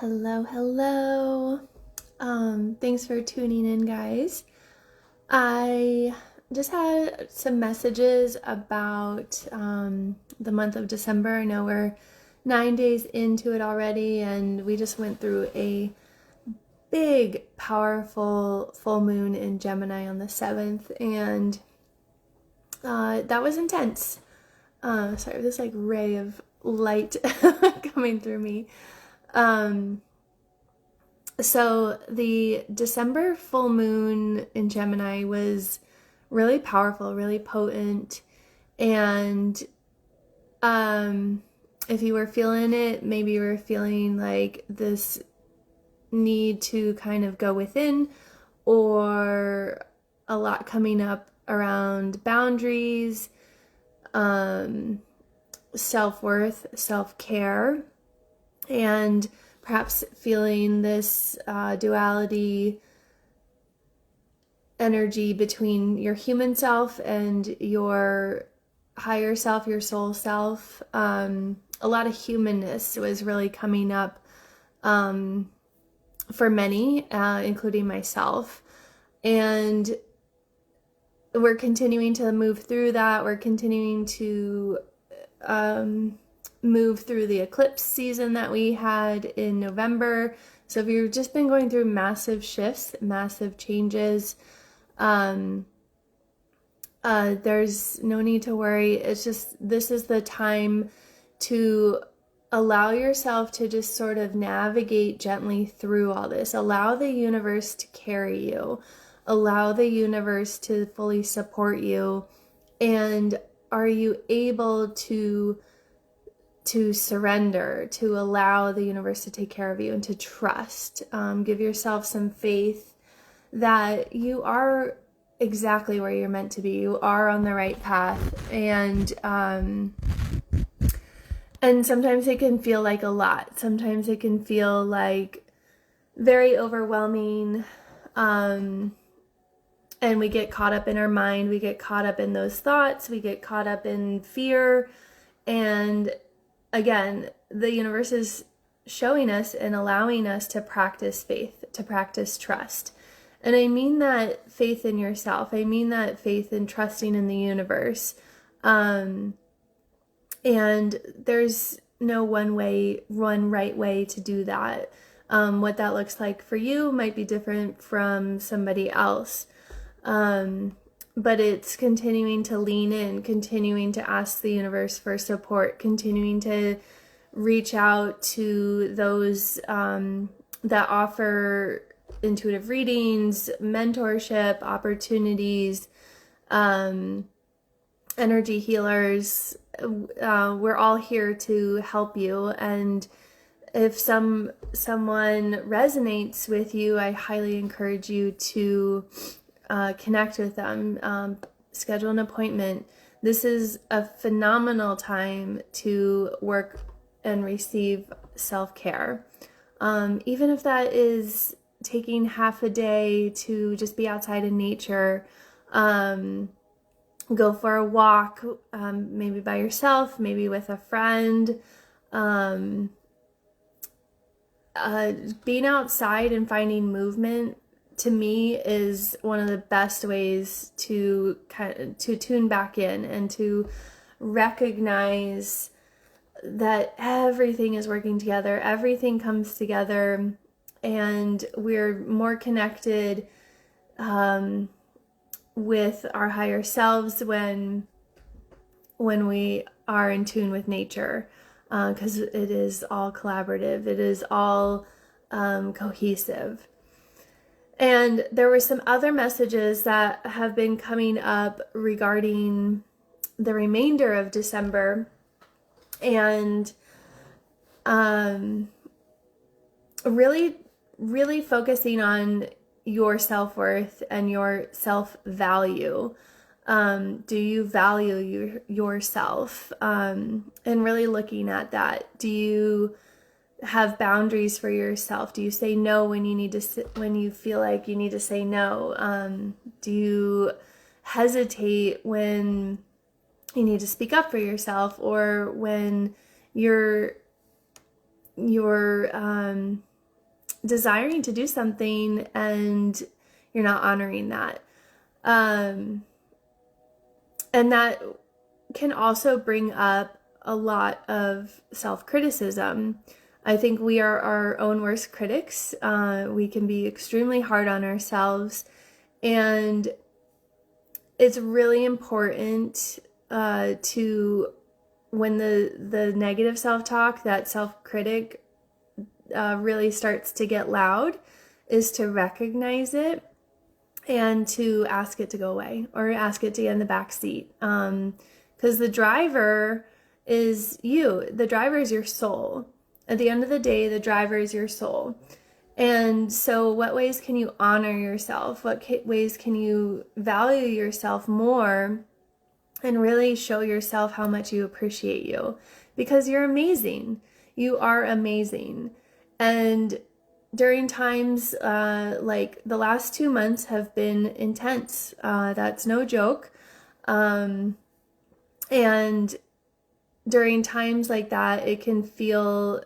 Hello, hello. Thanks for tuning in, guys. I just had some messages about the month of December. I know we're 9 days into it already, and we just went through a big, powerful full moon in Gemini on the 7th, and that was intense. Sorry, this like ray of light coming through me. So the December full moon in Gemini was really powerful, really potent. And if you were feeling it, maybe you were feeling like this need to kind of go within, or a lot coming up around boundaries, self-worth, self-care, and perhaps feeling this duality energy between your human self and your higher self, your soul self. A lot of humanness was really coming up for many, including myself. And we're continuing to move through that. We're continuing to move through the eclipse season that we had in November. So if you've just been going through massive shifts, massive changes, there's no need to worry. It's just, this is the time to allow yourself to just sort of navigate gently through all this. Allow the universe to carry you. Allow the universe to fully support you. And are you able to surrender, to allow the universe to take care of you and to trust? Give yourself some faith that you are exactly where you're meant to be. You are on the right path. And sometimes it can feel like a lot. Sometimes it can feel like very overwhelming. And we get caught up in our mind. We get caught up in those thoughts. We get caught up in fear. And again, the universe is showing us and allowing us to practice faith, to practice trust. And I mean that faith in yourself. I mean that faith in trusting in the universe. And there's no one right way to do that. What that looks like for you might be different from somebody else. But it's continuing to lean in, continuing to ask the universe for support, continuing to reach out to those that offer intuitive readings, mentorship, opportunities, energy healers. We're all here to help you. And if someone resonates with you, I highly encourage you to connect with them, schedule an appointment. This is a phenomenal time to work and receive self-care. Even if that is taking half a day to just be outside in nature, go for a walk, maybe by yourself, maybe with a friend. Being outside and finding movement, to me, is one of the best ways to tune back in and to recognize that everything is working together, everything comes together, and we're more connected with our higher selves when we are in tune with nature, because it is all collaborative, it is all cohesive. And there were some other messages that have been coming up regarding the remainder of December, and really focusing on your self-worth and your self-value. Do you value yourself? And really looking at that. Do you have boundaries for yourself? Do you say no when you feel like you need to say no? Do you hesitate when you need to speak up for yourself, or when you're desiring to do something and you're not honoring that. And that can also bring up a lot of self-criticism. I think we are our own worst critics. We can be extremely hard on ourselves, and it's really important to, when the negative self-talk, that self-critic really starts to get loud, is to recognize it and to ask it to go away, or ask it to get in the back seat. Because the driver is you. The driver is your soul. At the end of the day, the driver is your soul. And so what ways can you honor yourself? What ways can you value yourself more and really show yourself how much you appreciate you? Because you're amazing. You are amazing. And during times like the last 2 months have been intense. That's no joke. And during times like that, it can feel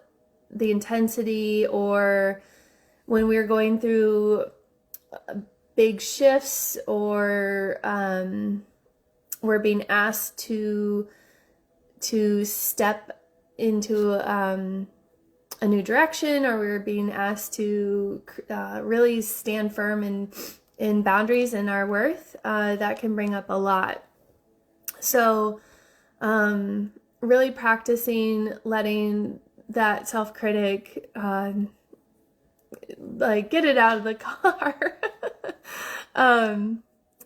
the intensity, or when we're going through big shifts, or we're being asked to step into a new direction, or we're being asked to really stand firm in boundaries and our worth, that can bring up a lot. So really practicing letting that self-critic like get it out of the car.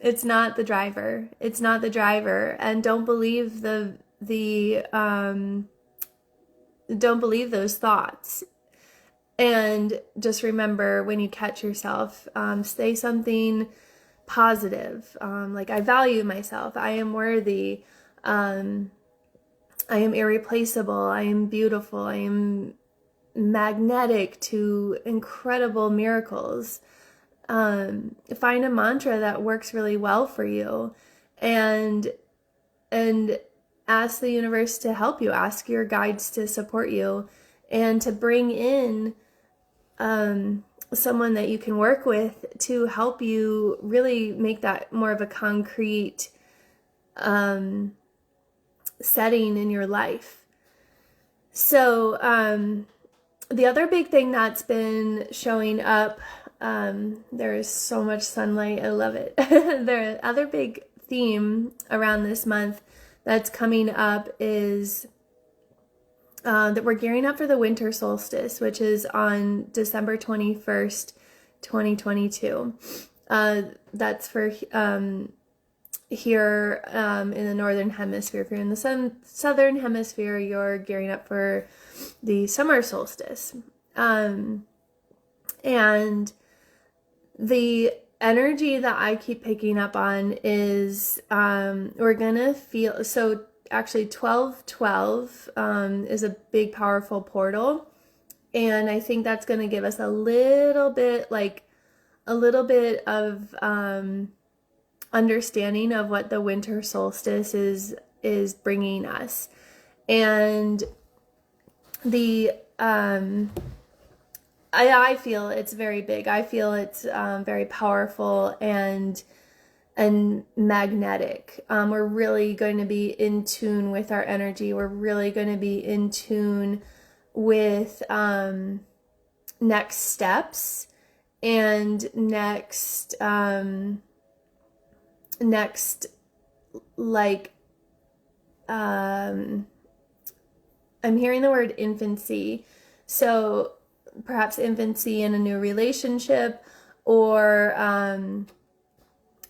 It's not the driver. It's not the driver. And don't believe don't believe those thoughts. And just remember, when you catch yourself, say something positive. Like, I value myself. I am worthy. I am irreplaceable. I am beautiful. I am magnetic to incredible miracles. Find a mantra that works really well for you, and ask the universe to help you. Ask your guides to support you, and to bring in someone that you can work with to help you really make that more of a concrete setting in your life. So the other big thing that's been showing up, there is so much sunlight, I love it. The other big theme around this month that's coming up is that we're gearing up for the Winter Solstice, which is on December 21st, 2022. That's for here in the Northern Hemisphere. If you're in the Southern Hemisphere, you're gearing up for the summer solstice. And the energy that I keep picking up on is we're gonna feel, so actually 1212 is a big powerful portal, and I think that's gonna give us a little bit of understanding of what the winter solstice is bringing us. And the I feel it's very big. I feel it's very powerful and magnetic. We're really going to be in tune with our energy. We're really going to be in tune with next steps and next like I'm hearing the word infancy. So perhaps infancy in a new relationship, or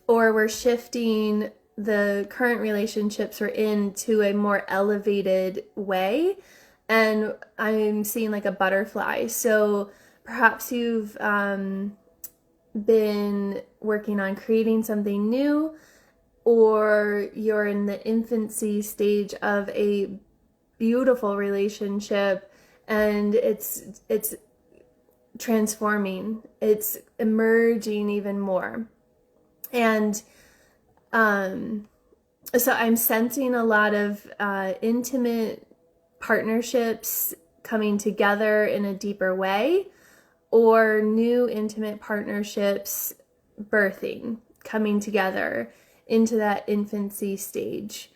we're shifting the current relationships we're in to a more elevated way. And I'm seeing like a butterfly. So perhaps you've been working on creating something new, or you're in the infancy stage of a beautiful relationship, and it's transforming, it's emerging even more. And so I'm sensing a lot of intimate partnerships coming together in a deeper way, or new intimate partnerships birthing, coming together into that infancy stage.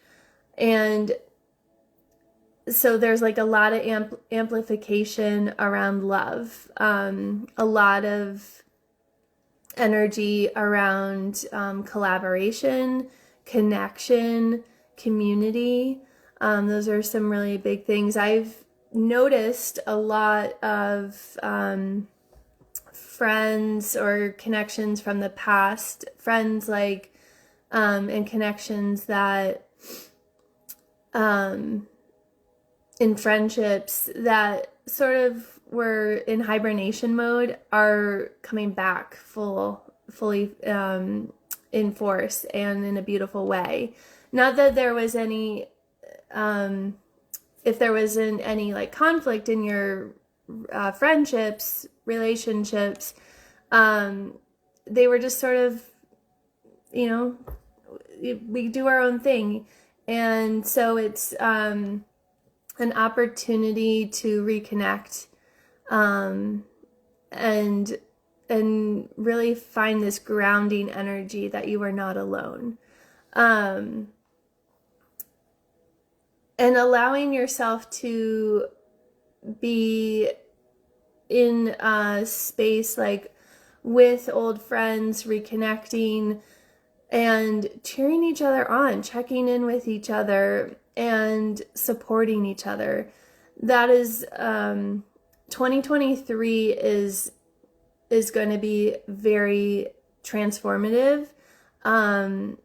And so there's like a lot of amplification around love, a lot of energy around collaboration, connection, community. Those are some really big things. I've noticed a lot of friends or connections from the past, friends like, and connections that, in friendships that sort of were in hibernation mode are coming back fully in force and in a beautiful way. Not that there was any, if there wasn't any like conflict in your friendships, relationships, they were just sort of, you know, we do our own thing. And so it's an opportunity to reconnect, and really find this grounding energy that you are not alone. And allowing yourself to be in a space like with old friends, reconnecting and cheering each other on, checking in with each other and supporting each other. That is, 2023 is going to be very transformative. And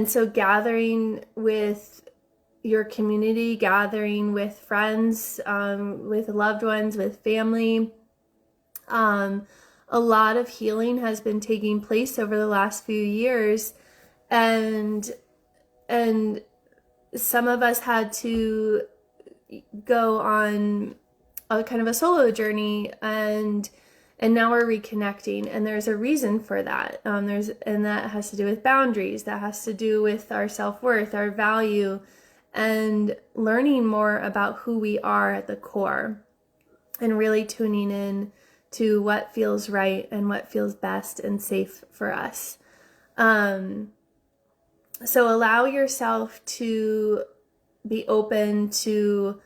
so gathering with your community, gathering with friends, with loved ones, with family. A lot of healing has been taking place over the last few years, and some of us had to go on a kind of a solo journey, and now we're reconnecting, and there's a reason for that. And that has to do with boundaries, that has to do with our self-worth, our value, and learning more about who we are at the core, and really tuning in to what feels right and what feels best and safe for us. So allow yourself to be open to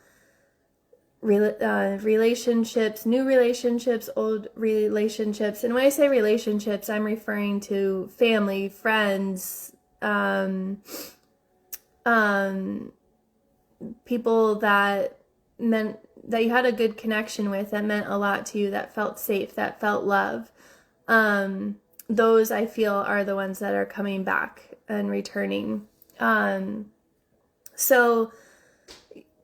relationships, new relationships, old relationships. And when I say relationships, I'm referring to family, friends, people that meant that you had a good connection with, that meant a lot to you, that felt safe, that felt love. Those I feel are the ones that are coming back and returning. So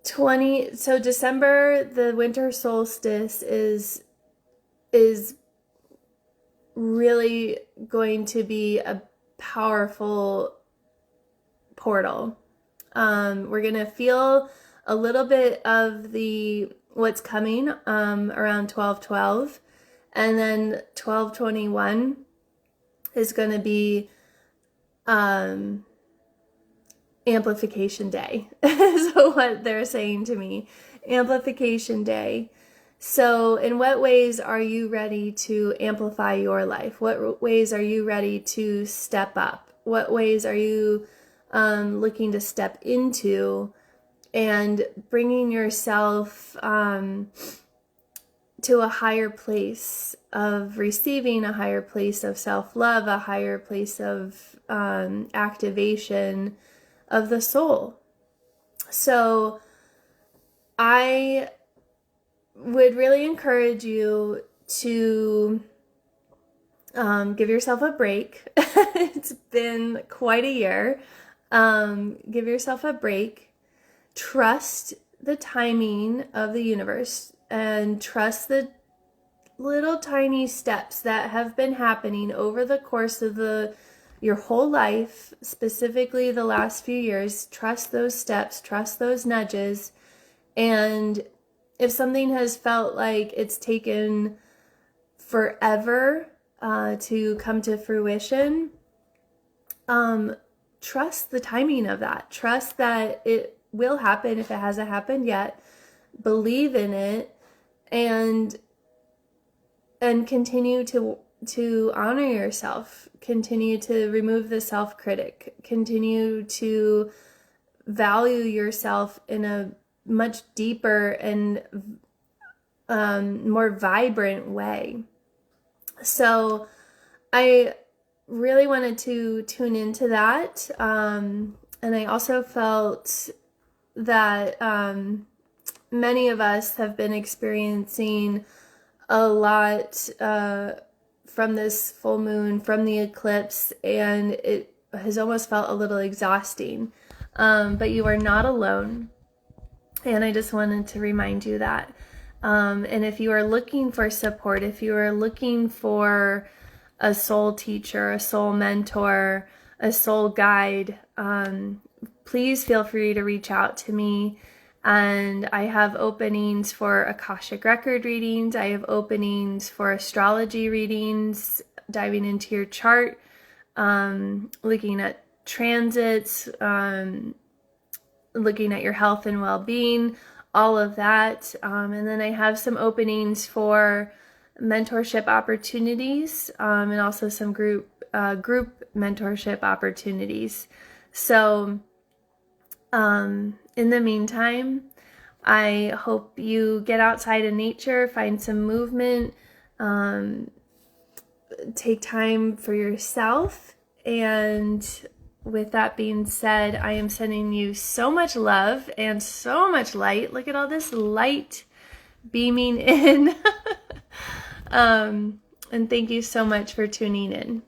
December, the winter solstice is really going to be a powerful portal. We're going to feel a little bit of what's coming around 12/12, and then 12/21 is going to be amplification day. So what they're saying to me, amplification day. So in what ways are you ready to amplify your life? What ways are you ready to step up? What ways are you looking to step into, and bringing yourself to a higher place of receiving, a higher place of self-love, a higher place of activation of the soul? So I would really encourage you to give yourself a break. It's been quite a year. Give yourself a break. Trust the timing of the universe, and trust the little tiny steps that have been happening over the course of your whole life, specifically the last few years. Trust those steps, trust those nudges. And if something has felt like it's taken forever to come to fruition, trust the timing of that. Trust that it will happen if it hasn't happened yet. Believe in it, and and continue to honor yourself, continue to remove the self-critic, continue to value yourself in a much deeper and more vibrant way. So I really wanted to tune into that. And I also felt that many of us have been experiencing a lot from this full moon, from the eclipse, and it has almost felt a little exhausting. But you are not alone. And I just wanted to remind you that. And if you are looking for support, if you are looking for a soul teacher, a soul mentor, a soul guide, please feel free to reach out to me. And I have openings for Akashic record readings. I have openings for astrology readings, diving into your chart, looking at transits, looking at your health and well-being, all of that. And then I have some openings for mentorship opportunities, and also some group mentorship opportunities. So in the meantime, I hope you get outside in nature, find some movement, take time for yourself. And with that being said, I am sending you so much love and so much light. Look at all this light beaming in. And thank you so much for tuning in.